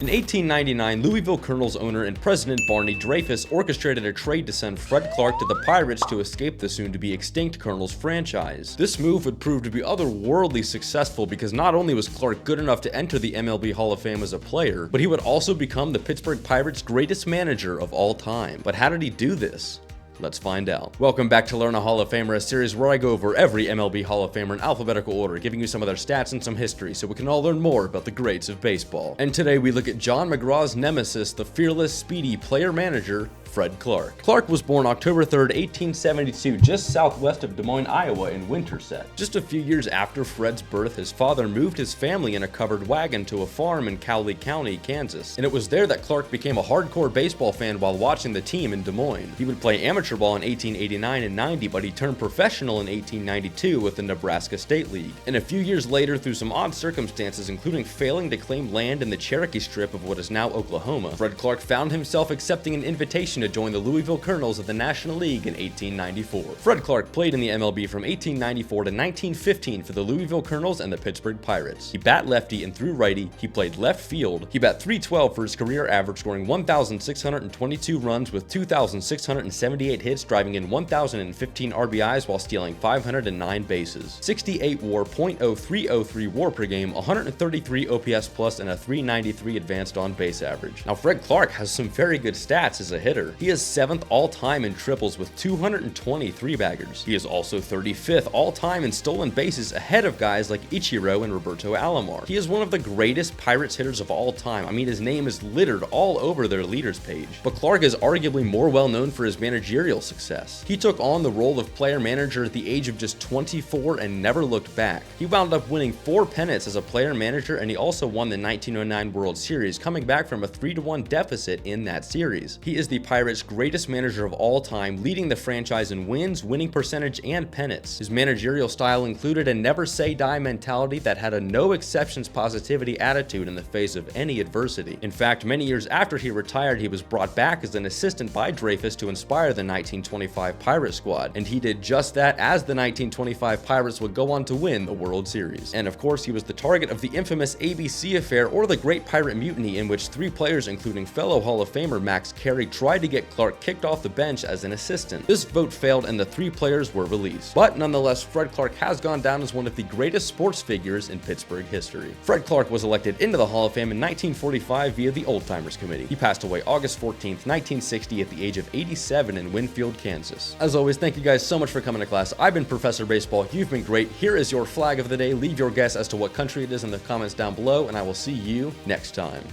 In 1899, Louisville Colonels owner and President Barney Dreyfuss orchestrated a trade to send Fred Clarke to the Pirates to escape the soon-to-be extinct Colonels franchise. This move would prove to be otherworldly successful because not only was Clarke good enough to enter the MLB Hall of Fame as a player, but he would also become the Pittsburgh Pirates' greatest manager of all time. But how did he do this? Let's find out. Welcome back to Learn a Hall of Famer, a series where I go over every MLB Hall of Famer in alphabetical order, giving you some of their stats and some history so we can all learn more about the greats of baseball. And today we look at John McGraw's nemesis, the fearless, speedy player-manager, Fred Clarke. Clarke was born October 3rd, 1872, just southwest of Des Moines, Iowa in Winterset. Just a few years after Fred's birth, his father moved his family in a covered wagon to a farm in Cowley County, Kansas. And it was there that Clarke became a hardcore baseball fan while watching the team in Des Moines. He would play amateur ball in 1889 and 90, but he turned professional in 1892 with the Nebraska State League. And a few years later, through some odd circumstances, including failing to claim land in the Cherokee Strip of what is now Oklahoma, Fred Clarke found himself accepting an invitation to join the Louisville Colonels of the National League in 1894. Fred Clarke played in the MLB from 1894 to 1915 for the Louisville Colonels and the Pittsburgh Pirates. He bat lefty and threw righty, he played left field, he bat .312 for his career average, scoring 1,622 runs with 2,678 hits, driving in 1,015 RBIs while stealing 509 bases. 68 WAR, .0303 WAR per game, 133 OPS plus, and a 393 advanced on base average. Now Fred Clarke has some very good stats as a hitter. He is 7th all-time in triples with 220 three-baggers. He is also 35th all-time in stolen bases, ahead of guys like Ichiro and Roberto Alomar. He is one of the greatest Pirates hitters of all time. I mean, his name is littered all over their leaders page. But Clarke is arguably more well known for his managerial success. He took on the role of player manager at the age of just 24 and never looked back. He wound up winning 4 pennants as a player manager, and he also won the 1909 World Series, coming back from a 3-1 deficit in that series. He is the Pirates' greatest manager of all time, leading the franchise in wins, winning percentage, and pennants. His managerial style included a never-say-die mentality that had a no-exceptions positivity attitude in the face of any adversity. In fact, many years after he retired, he was brought back as an assistant by Dreyfuss to inspire the 1925 Pirate squad, and he did just that as the 1925 Pirates would go on to win the World Series. And of course, he was the target of the infamous ABC affair, or the Great Pirate Mutiny, in which 3 players, including fellow Hall of Famer Max Carey, tried to get Clarke kicked off the bench as an assistant. This vote failed and the 3 players were released. But nonetheless, Fred Clarke has gone down as one of the greatest sports figures in Pittsburgh history. Fred Clarke was elected into the Hall of Fame in 1945 via the Old Timers Committee. He passed away August 14th, 1960 at the age of 87 in Winfield, Kansas. As always, thank you guys so much for coming to class. I've been Professor Baseball. You've been great. Here is your flag of the day. Leave your guess as to what country it is in the comments down below, and I will see you next time.